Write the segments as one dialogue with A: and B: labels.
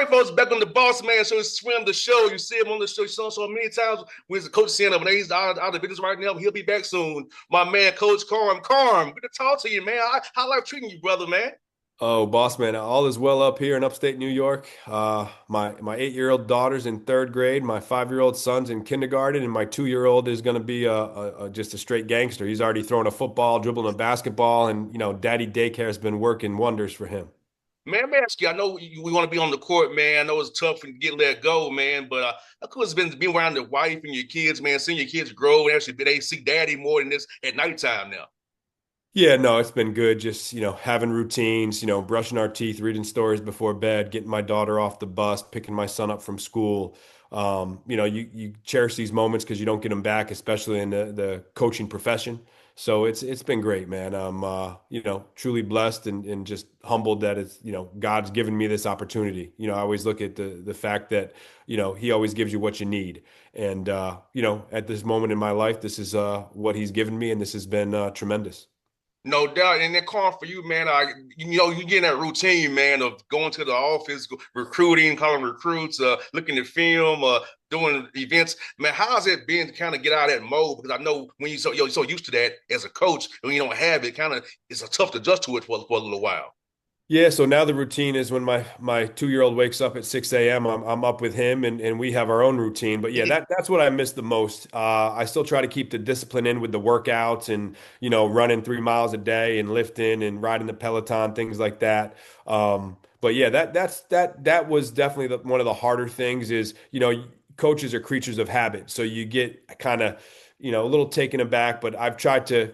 A: right, folks, back on the Bossman show. It's Swim the show. You see him on the show. You saw him so many times. Where's the coach seeing him? He's out of the business right now, but he'll be back soon. My man, Coach Carm. Carm, good to talk to you, man. How life treating you, brother, man?
B: Oh, boss man, all is well up here in upstate New York. My 8-year-old daughter's in third grade, my 5-year-old son's in kindergarten, and my 2-year-old is going to be just a straight gangster. He's already throwing a football, dribbling a basketball, and daddy daycare has been working wonders for him.
A: Man, let me ask you. I know we want to be on the court, man. I know it's tough to get let go, man. But how cool it's been being around the wife and your kids, man. Seeing your kids grow and actually they see daddy more than this at nighttime now.
B: Yeah, no, it's been good. Just, having routines, brushing our teeth, reading stories before bed, getting my daughter off the bus, picking my son up from school. You cherish these moments because you don't get them back, especially in the coaching profession. So it's been great, man. I'm truly blessed and just humbled that it's, God's given me this opportunity. I always look at the fact that, he always gives you what you need. And at this moment in my life, this is what he's given me, and this has been tremendous.
A: No doubt. And then calling for you, man. You get in that routine, man, of going to the office, recruiting, calling recruits, looking at film, doing events. Man, how's it been to kind of get out of that mode? Because I know when you're so used to that as a coach, when you don't have it, kind of it's a tough to adjust to it for a little while.
B: Yeah, so now the routine is when my 2-year-old wakes up at 6 a.m. I'm up with him and we have our own routine. But yeah, that's what I miss the most. I still try to keep the discipline in with the workouts and running 3 miles a day and lifting and riding the Peloton, things like that. But yeah, that was definitely one of the harder things is coaches are creatures of habit, so you get kind of a little taken aback. But I've tried to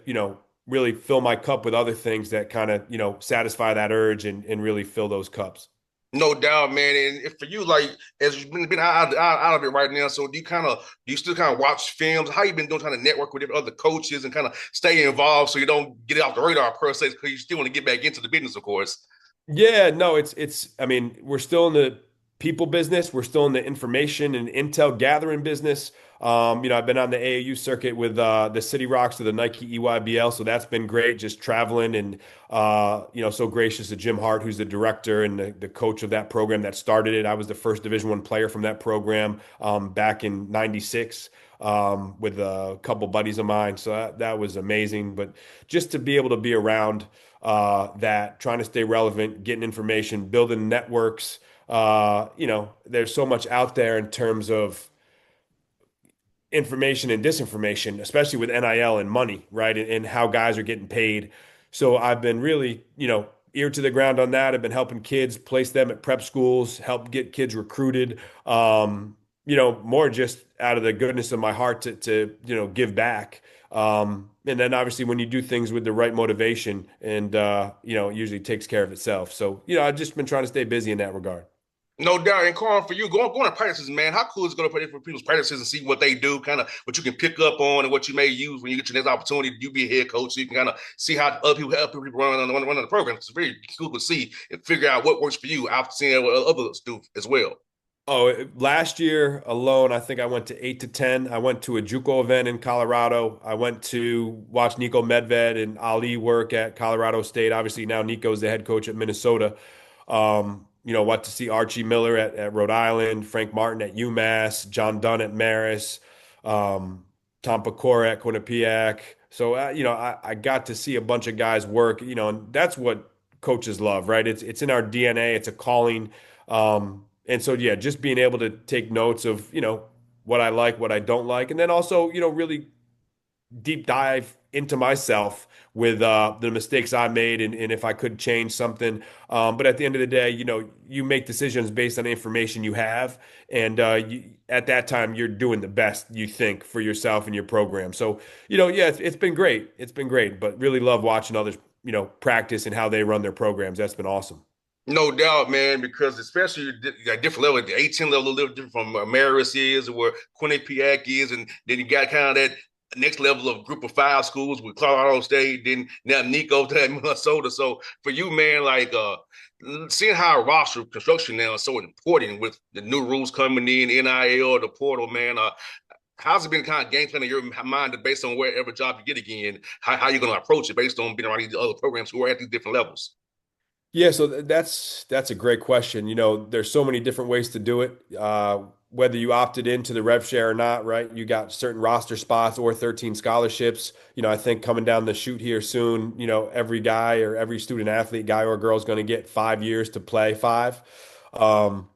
B: really fill my cup with other things that kind of, satisfy that urge and really fill those cups.
A: No doubt, man. And if for you, like, as you've been out of it right now, so do you still kind of watch films? How you been doing trying to network with different other coaches and kind of stay involved so you don't get off the radar per se because you still want to get back into the business, of course.
B: Yeah, no, I mean, we're still in the people business. We're still in the information and intel gathering business. I've been on the AAU circuit with the City Rocks of the Nike EYBL, so that's been great, just traveling and so gracious to Jim Hart, who's the director and the coach of that program that started it. I was the first Division I player from that program back in '96 with a couple buddies of mine. So that was amazing. But just to be able to be around that, trying to stay relevant, getting information, building networks. There's so much out there in terms of information and disinformation, especially with NIL and money, right? And how guys are getting paid. So I've been really, ear to the ground on that. I've been helping kids place them at prep schools, help get kids recruited. More just out of the goodness of my heart to give back. And then obviously when you do things with the right motivation and it usually takes care of itself. So, I've just been trying to stay busy in that regard.
A: No doubt. And Carl, for you, going to practices, man, how cool is it going to play for people's practices and see what they do, kind of what you can pick up on and what you may use when you get your next opportunity to be a head coach. So you can kind of see how other people help people run the program. It's very cool to see and figure out what works for you after seeing what others do as well.
B: Oh, last year alone, I think I went to 8 to 10. I went to a JUCO event in Colorado. I went to watch Nico Medved and Ali work at Colorado State. Obviously, now Nico's the head coach at Minnesota. What to see Archie Miller at Rhode Island, Frank Martin at UMass, John Dunn at Marist, Tom Pecora at Quinnipiac. So, I got to see a bunch of guys work, and that's what coaches love, right? It's in our DNA. It's a calling. And so, yeah, just being able to take notes of, what I like, what I don't like, and then also, really deep dive into myself with the mistakes I made and if I could change something. But at the end of the day, you make decisions based on the information you have. And at that time, you're doing the best you think for yourself and your program. So, yeah, it's been great. It's been great, but really love watching others, practice and how they run their programs. That's been awesome.
A: No doubt, man, because especially at different level, the 18 level a little different from Marist is, or where Quinnipiac is, and then you got kind of that next level of group of five schools with Colorado State, then now Nico to that Minnesota. So for you, man, like seeing how roster construction now is so important with the new rules coming in, NIL, the portal, man. How's it been kind of game plan in your mind based on wherever job you get again? How you going to approach it based on being around these other programs who are at these different levels?
B: Yeah, so that's a great question. There's so many different ways to do it. Whether you opted into the rev share or not, right? You got certain roster spots or 13 scholarships. I think coming down the chute here soon, every guy or every student athlete, guy or girl, is going to get 5 years to play five. Um,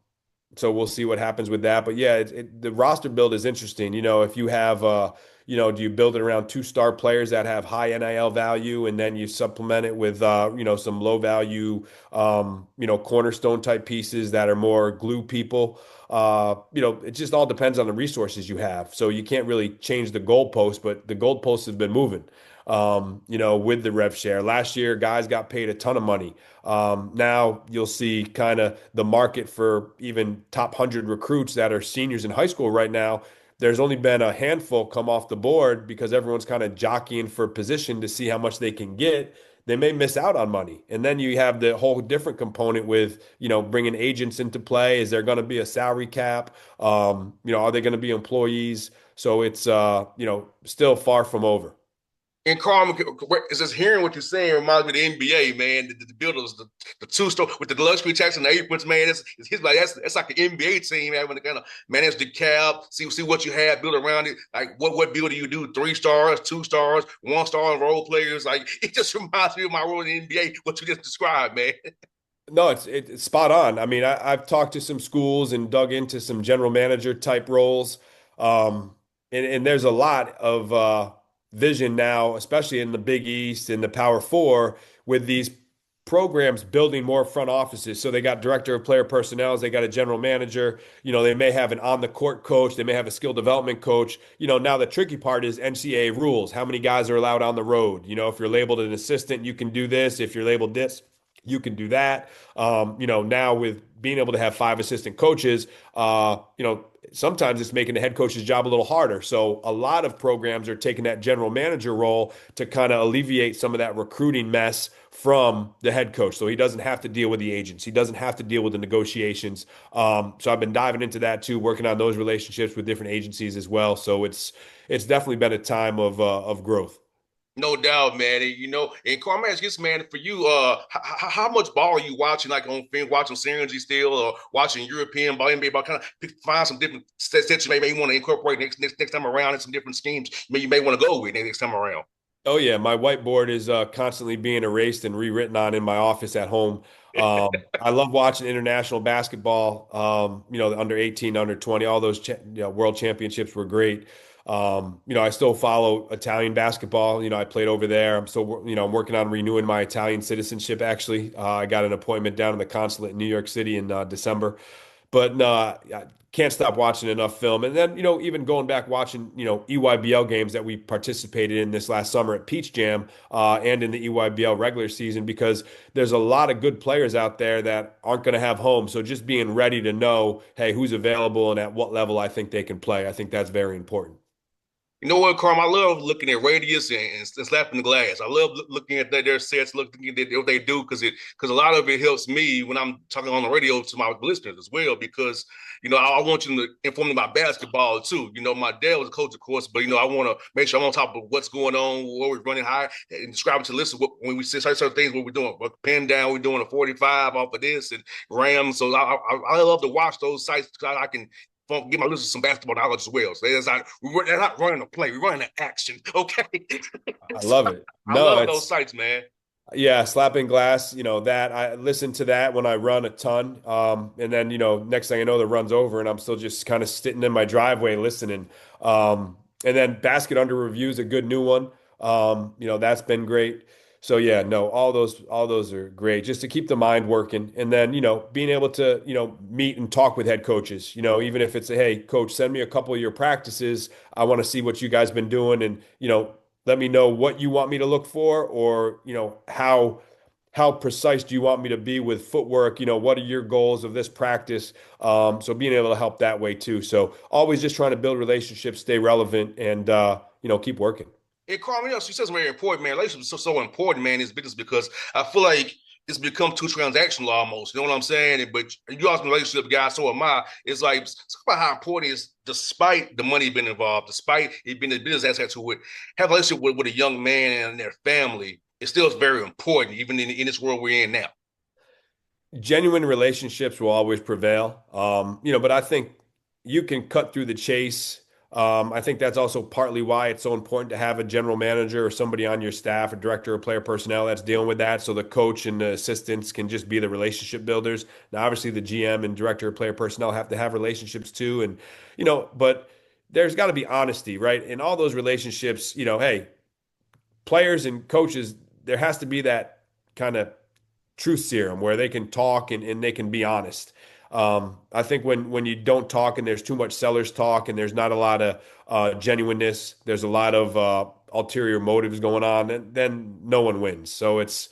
B: so we'll see what happens with that. But yeah, the roster build is interesting. If you have, do you build it around two-star players that have high NIL value, and then you supplement it with, some low value, cornerstone type pieces that are more glue people. It just all depends on the resources you have. So you can't really change the goalpost, but the goalposts have been moving. With the rev share. Last year, guys got paid a ton of money. Now you'll see kind of the market for even top 100 recruits that are seniors in high school right now. There's only been a handful come off the board because everyone's kind of jockeying for position to see how much they can get. They may miss out on money. And then you have the whole different component with, bringing agents into play. Is there going to be a salary cap? Are they going to be employees? So it's, still far from over.
A: And Carmen, it's just hearing what you're saying reminds me of the NBA, man. The builders, the two-store with the luxury tax and the aprons, man. It's like that's like an NBA team having to kind of manage the cap, see what you have built around it. Like what build do you do? 3 stars, 2 stars, 1 star role players. Like it just reminds me of my role in the NBA. What you just described, man.
B: No, it's spot on. I mean, I've talked to some schools and dug into some general manager type roles. And there's a lot of vision now, especially in the Big East and the Power Four, with these programs building more front offices. So they got director of player personnel, they got a general manager, they may have an on the court coach, they may have a skill development coach. Now the tricky part is NCAA rules. How many guys are allowed on the road? If you're labeled an assistant, you can do this. If you're labeled this, you can do that. Now with being able to have five assistant coaches, sometimes it's making the head coach's job a little harder. So a lot of programs are taking that general manager role to kind of alleviate some of that recruiting mess from the head coach. So he doesn't have to deal with the agents. He doesn't have to deal with the negotiations. So I've been diving into that too, working on those relationships with different agencies as well. So it's definitely been a time of growth.
A: No doubt, man. And Carmen, ask this, man, for you, how much ball are you watching, like on film, watching Synergy still, or watching European ball, NBA ball? Kind of find some different sets you may want to incorporate next time around, and some different schemes you may want to go with next time around.
B: Oh yeah, my whiteboard is constantly being erased and rewritten on in my office at home. I love watching international basketball. The under 18, under 20, all those world championships were great. I still follow Italian basketball. I played over there. I'm still, I'm working on renewing my Italian citizenship. Actually, I got an appointment down in the consulate in New York City in December. But no, I can't stop watching enough film. And then, even going back watching, EYBL games that we participated in this last summer at Peach Jam and in the EYBL regular season, because there's a lot of good players out there that aren't going to have home. So just being ready to know, hey, who's available and at what level I think they can play. I think that's very important.
A: You know what, Carm? I love looking at radius and slapping the glass. I love looking at their sets, looking at what they do because a lot of it helps me when I'm talking on the radio to my listeners as well. Because I want you to inform them about basketball too. My dad was a coach, of course, but I want to make sure I'm on top of what's going on, where we're running high, and describe it to listen when we say certain things, what we're doing. But pen down, we're doing a 45 off of this and Ram. So I love to watch those sites because I can give my listeners some basketball knowledge as well. So they're not running a play, we're running an action. Okay.
B: I
A: So
B: love it.
A: I
B: No,
A: love those
B: it's
A: sites, man.
B: Yeah, slapping glass, that I listen to that when I run a ton. And then, next thing I know, the run's over and I'm still just kind of sitting in my driveway listening. And then basket under review is a good new one. That's been great. So yeah, no, all those are great just to keep the mind working. And then, being able to, meet and talk with head coaches, even if it's a, hey, coach, send me a couple of your practices. I want to see what you guys been doing. And, let me know what you want me to look for, or how precise do you want me to be with footwork? What are your goals of this practice? So being able to help that way too. So always just trying to build relationships, stay relevant, and keep working.
A: And Carl, she says very important, man. Relationships are so important, man, in this business because I feel like it's become too transactional almost. You know what I'm saying? But you also in a relationship, guys, so am I. It's like it's about how important it is, despite the money being involved, despite it being a business aspect to it, have a relationship with a young man and their family. It still is very important, even in this world we're in now.
B: Genuine relationships will always prevail. But I think you can cut through the chase. I think that's also partly why it's so important to have a general manager or somebody on your staff, a director of player personnel that's dealing with that. So the coach and the assistants can just be the relationship builders. Now, obviously, the GM and director of player personnel have to have relationships too. But there's got to be honesty, right? In all those relationships, hey, players and coaches, there has to be that kind of truth serum where they can talk and they can be honest. I think when you don't talk and there's too much sellers talk and there's not a lot of genuineness, there's a lot of ulterior motives going on, then no one wins. So it's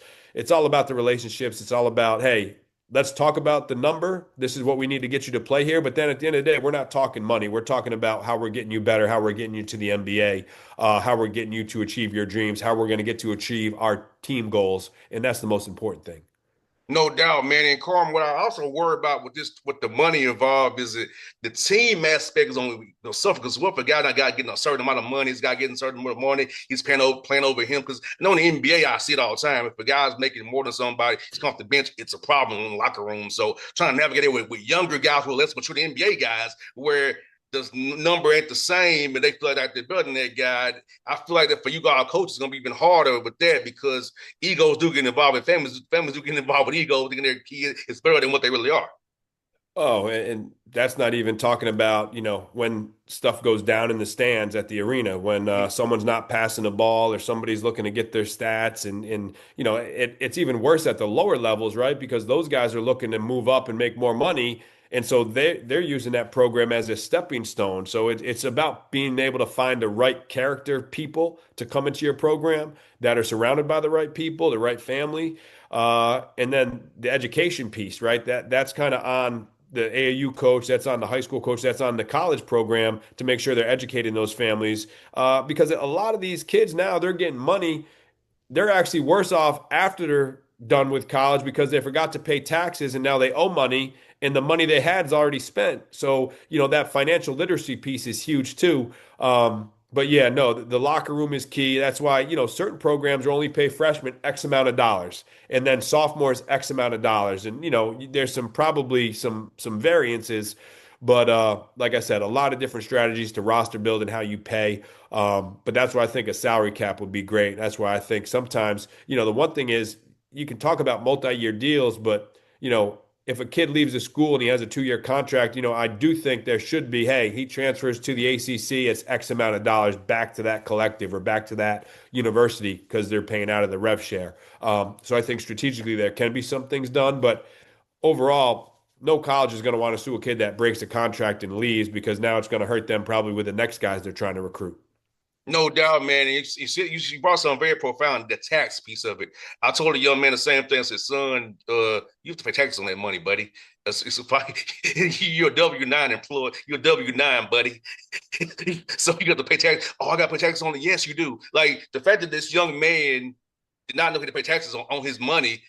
B: all about the relationships. It's all about, hey, let's talk about the number. This is what we need to get you to play here. But then at the end of the day, we're not talking money. We're talking about how we're getting you better, how we're getting you to the NBA, how we're getting you to achieve your dreams, how we're going to get to achieve our team goals. And that's the most important thing.
A: No doubt, man. And Carm, what I also worry about with the money involved is that the team aspect is only suffer because what if a guy not got getting a certain amount of money, he's got getting a certain amount of money, he's playing over him. Because I know in the NBA, I see it all the time. If a guy's making more than somebody, he's come off the bench, it's a problem in the locker room. So trying to navigate it with younger guys who are less mature than NBA guys, where the number ain't the same and they feel like they're better than that guy. I feel like that for you guys coaches, it's gonna be even harder with that because egos do get involved in families do get involved with egos, thinking their kid is better than what they really are.
B: Oh, and that's not even talking about, when stuff goes down in the stands at the arena, when someone's not passing the ball or somebody's looking to get their stats. It's even worse at the lower levels, right? Because those guys are looking to move up and make more money. And so they're using that program as a stepping stone. So it's about being able to find the right character people to come into your program that are surrounded by the right people, the right family. And then the education piece, right? That's kind of on the AAU coach, that's on the high school coach, that's on the college program to make sure they're educating those families. Because a lot of these kids now, they're getting money, they're actually worse off after they're done with college because they forgot to pay taxes and now they owe money and the money they had is already spent. So, that financial literacy piece is huge too. But yeah, no, the locker room is key. That's why, certain programs only pay freshmen X amount of dollars and then sophomores X amount of dollars. And, there's probably some variances, but like I said, a lot of different strategies to roster build and how you pay. But that's why I think a salary cap would be great. That's why I think sometimes, the one thing is you can talk about multi-year deals, but if a kid leaves the school and he has a 2-year contract, I do think there should be, hey, he transfers to the ACC, it's X amount of dollars back to that collective or back to that university because they're paying out of the rev share. So I think strategically there can be some things done, but overall, no college is going to want to sue a kid that breaks the contract and leaves because now it's going to hurt them probably with the next guys they're trying to recruit.
A: No doubt, man. And you brought something very profound, the tax piece of it. I told a young man the same thing. I said, son, you have to pay taxes on that money, buddy. You're a W-9 employee. You're a W-9, buddy. So you got to pay tax. Oh, I got to pay taxes on it. Yes, you do. Like the fact that this young man did not know he had to pay taxes on his money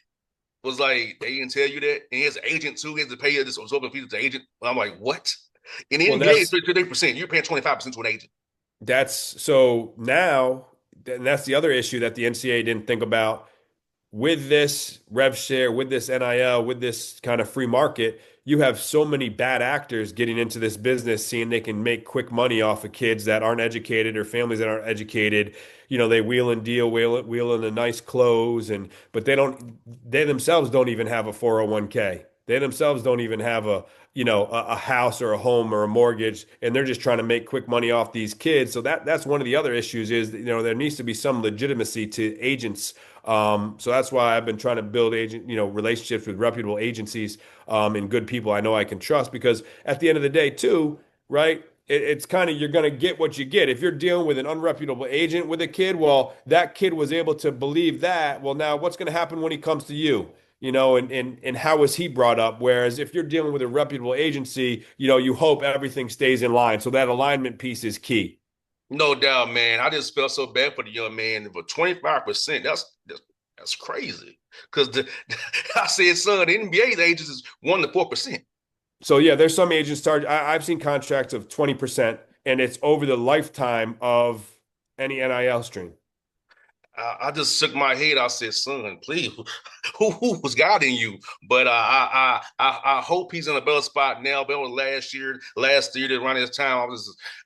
A: was like, they didn't tell you that. And he has an agent too. He has to pay this absorbing fee to the agent. I'm like, what? In the
B: Well,
A: NBA, it's 33%. You're paying 25% to an agent.
B: that's so now, and that's the other issue that the NCAA didn't think about with this rev share, with this NIL, with this kind of free market, you have so many bad actors getting into this business, seeing they can make quick money off of kids that aren't educated or families that aren't educated. They wheel and deal, wheel in the nice clothes, but they themselves don't even have a 401k. They themselves don't even have a house or a home or a mortgage, and they're just trying to make quick money off these kids. So that's one of the other issues is, there needs to be some legitimacy to agents. So that's why I've been trying to build relationships with reputable agencies, and good people I know I can trust because at the end of the day too, right? It's kind of you're going to get what you get. If you're dealing with an unreputable agent with a kid, well, that kid was able to believe that. Well, now what's going to happen when he comes to you? And how was he brought up? Whereas if you're dealing with a reputable agency, you hope everything stays in line. So that alignment piece is key.
A: No doubt, man. I just felt so bad for the young man. But 25%, that's crazy. Because I said, son, the NBA's agents is 1 to 4%.
B: So yeah, there's some agents charge. I've seen contracts of 20%, and it's over the lifetime of any NIL stream.
A: I just shook my head. I said, "Son, please, who was guiding you?" But I hope he's in a better spot now. But last year, around this time,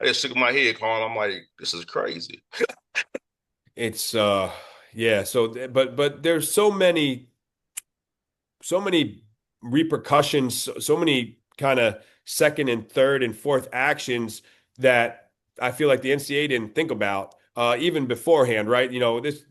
A: I just shook my head, Carl. I'm like, this is crazy.
B: It's yeah, so but there's so many repercussions, so many kind of second and third and fourth actions that I feel like the NCAA didn't think about even beforehand, right?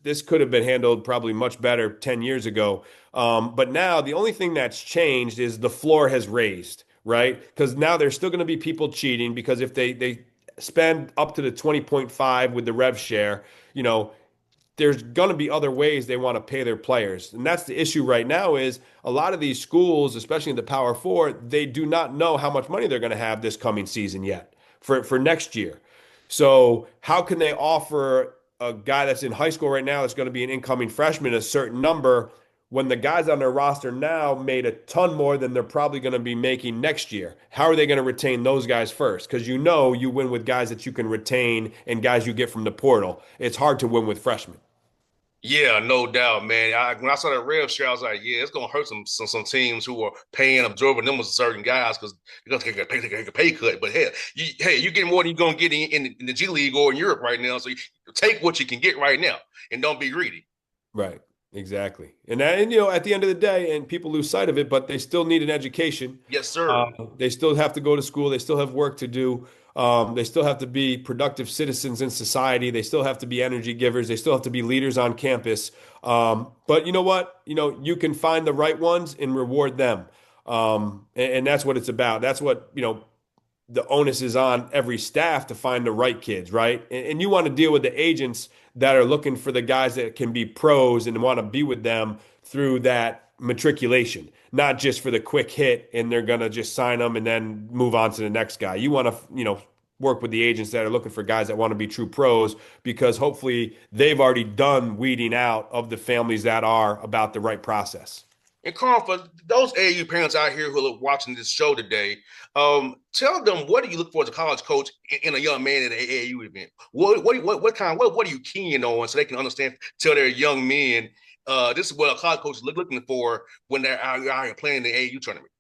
B: This could have been handled probably much better 10 years ago. But now the only thing that's changed is the floor has raised, right? Because now there's still going to be people cheating because if they spend up to the 20.5 with the rev share, you know, there's going to be other ways they want to pay their players. And that's the issue right now is a lot of these schools, especially in the Power Four, they do not know how much money they're going to have this coming season yet for next year. So how can they offer a guy that's in high school right now that's going to be an incoming freshman a certain number when the guys on their roster now made a ton more than they're probably going to be making next year? How are they going to retain those guys first? Because you win with guys that you can retain and guys you get from the portal. It's hard to win with freshmen.
A: Yeah, no doubt, man. When I saw that rev share, I was like, yeah, it's gonna hurt some teams who are paying absorbing them with certain guys because you're gonna take a pay cut. But hey, you get more than you're gonna get in the G League or in Europe right now. So you take what you can get right now and don't be greedy.
B: Right. Exactly. And at the end of the day, and people lose sight of it, but they still need an education.
A: Yes,
B: Uh,
A: sir.
B: they still have to go to school. They still have work to do. They still have to be productive citizens in society. They still have to be energy givers. They still have to be leaders on campus. But you know what? You can find the right ones and reward them. And that's what it's about. That's what, the onus is on every staff to find the right kids, right? And you want to deal with the agents that are looking for the guys that can be pros and want to be with them through that matriculation, not just for the quick hit and they're going to just sign them and then move on to the next guy. You want to, work with the agents that are looking for guys that want to be true pros because hopefully they've already done weeding out of the families that are about the right process.
A: And Carl, for those AAU parents out here who are watching this show today, tell them what do you look for as a college coach in a young man at an AAU event? What are you keen on so they can understand? Tell their young men this is what a college coach is looking for when they're out here playing the AAU tournament.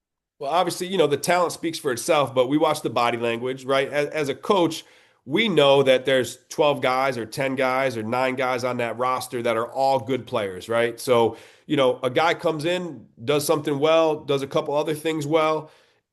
B: Well, obviously, the talent speaks for itself, but we watch the body language, right? As a coach, we know that there's 12 guys or 10 guys or 9 guys on that roster that are all good players, right? So, a guy comes in, does something well, does a couple other things well,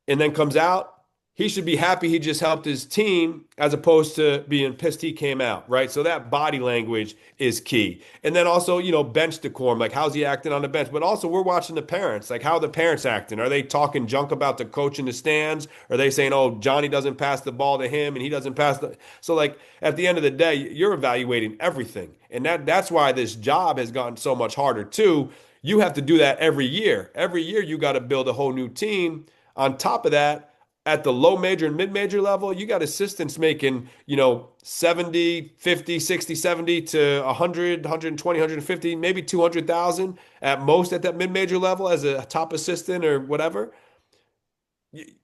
B: and then comes out, he should be happy he just helped his team as opposed to being pissed he came out, right? So that body language is key. And then also, bench decorum, like how's he acting on the bench? But also we're watching the parents, like how are the parents acting? Are they talking junk about the coach in the stands? Are they saying, "Oh, Johnny doesn't pass the ball to him and he doesn't pass the..." So like at the end of the day, you're evaluating everything. And that's why this job has gotten so much harder too. You have to do that every year. Every year you got to build a whole new team. On top of that, at the low major and mid major level, you got assistants making, 70, 50, 60, 70 to 100, 120, 150, maybe 200,000 at most at that mid major level as a top assistant or whatever.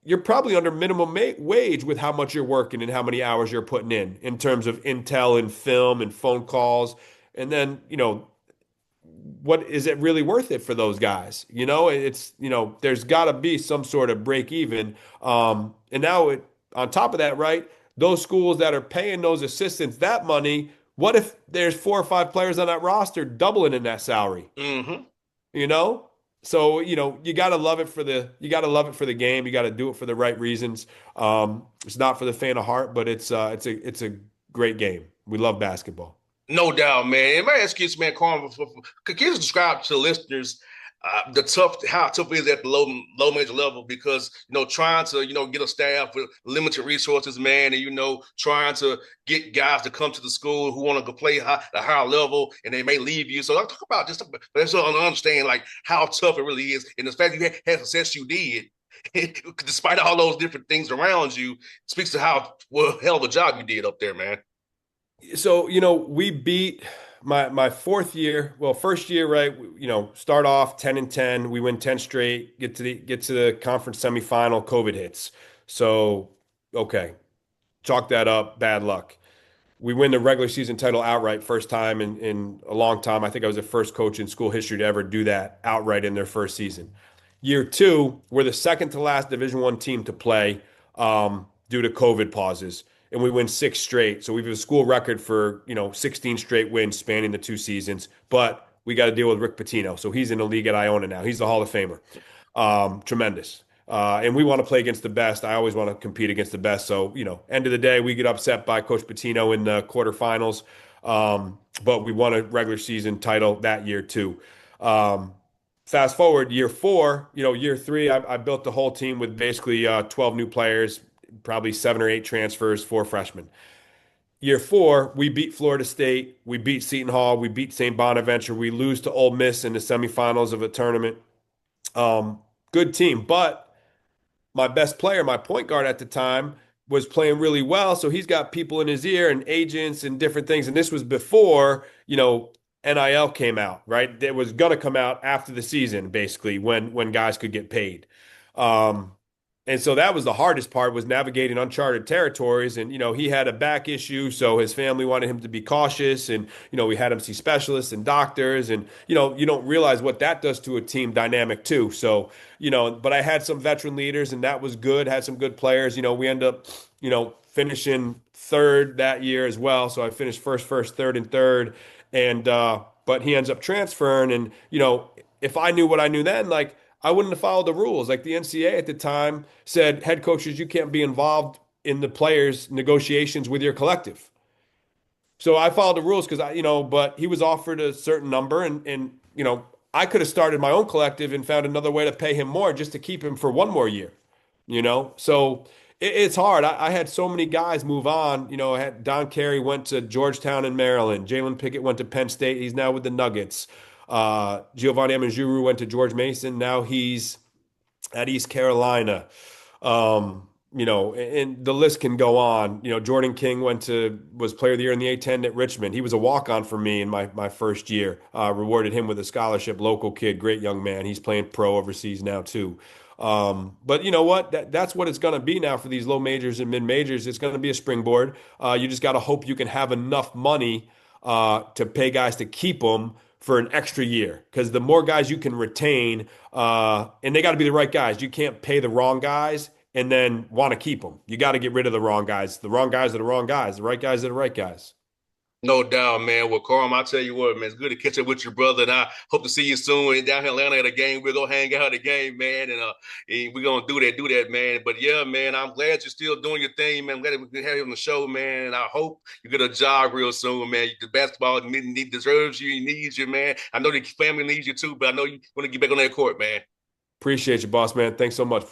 B: You're probably under minimum wage with how much you're working and how many hours you're putting in terms of intel and film and phone calls. And then, what is it really worth it for those guys? There's got to be some sort of break even. And now on top of that, right, those schools that are paying those assistants that money, what if there's 4 or 5 players on that roster doubling in that salary?
A: Mm-hmm.
B: You know? So, you got to love it for the game. You got to do it for the right reasons. It's not for the faint of heart, but it's a great game. We love basketball.
A: No doubt, man. And my excuse, man, Carl, could you describe to the listeners how tough it is at the low major level? Because trying to get a staff with limited resources, man, and trying to get guys to come to the school who want to play the higher level, and they may leave you. So I talk about just but so understand like how tough it really is, and the fact that you had success you did. Despite all those different things around you, speaks to how hell of a job you did up there, man.
B: So, we beat my fourth year. Well, first year, right? Start off 10-10. We win 10 straight. Get to the conference semifinal. COVID hits. So, okay, chalk that up. Bad luck. We win the regular season title outright, first time in a long time. I think I was the first coach in school history to ever do that outright in their first season. Year two, we're the second to last Division One team to play due to COVID pauses, and we win six straight. So we have a school record for 16 straight wins spanning the two seasons. But we got to deal with Rick Pitino, so he's in the league at Iona now. He's the Hall of Famer. Tremendous. And we want to play against the best. I always want to compete against the best. So, end of the day, we get upset by Coach Pitino in the quarterfinals. But we won a regular season title that year too. Fast forward year four, year three, I built the whole team with basically 12 new players, probably 7 or 8 transfers, 4 freshmen. Year four, we beat Florida State, we beat Seton Hall, we beat St. Bonaventure, we lose to Ole Miss in the semifinals of a tournament. Good team, but my best player, my point guard at the time, was playing really well. So he's got people in his ear and agents and different things. And this was before, NIL came out, right? It was gonna come out after the season, basically, when guys could get paid. Um, and so that was the hardest part, was navigating uncharted territories. And, he had a back issue, so his family wanted him to be cautious. And, we had him see specialists and doctors. And, you don't realize what that does to a team dynamic too. So, but I had some veteran leaders, and that was good. Had some good players. We end up, finishing third that year as well. So I finished first, third, and third. And but he ends up transferring. And, if I knew what I knew then, like, I wouldn't have followed the rules. Like, the NCAA at the time said, head coaches, you can't be involved in the players' negotiations with your collective. So I followed the rules because but he was offered a certain number, and I could have started my own collective and found another way to pay him more just to keep him for one more year. So it's hard. I had so many guys move on. I had Don Carey went to Georgetown in Maryland. Jalen Pickett went to Penn State. He's now with the Nuggets. Giovanni Amanjuru went to George Mason. Now he's at East Carolina. And the list can go on. Jordan King was player of the year in the A-10 at Richmond. He was a walk-on for me in my first year. Rewarded him with a scholarship, local kid, great young man. He's playing pro overseas now too. But you know what? That's what it's going to be now for these low majors and mid majors. It's going to be a springboard. You just got to hope you can have enough money to pay guys to keep them for an extra year. Because the more guys you can retain, and they got to be the right guys. You can't pay the wrong guys and then want to keep them. You got to get rid of the wrong guys. The wrong guys are the wrong guys. The right guys are the right guys.
A: No doubt, man. Well, Carm, I'll tell you what, man, it's good to catch up with your brother, and I hope to see you soon down here in Atlanta at a game. We'll go hang out at a game, man, and we're gonna do that, man. But yeah, man, I'm glad you're still doing your thing, man. I'm glad we can have you on the show, man. And I hope you get a job real soon, man. The basketball deserves you, he needs you, man. I know the family needs you too, but I know you want to get back on that court, man.
B: Appreciate you, boss man. Thanks so much.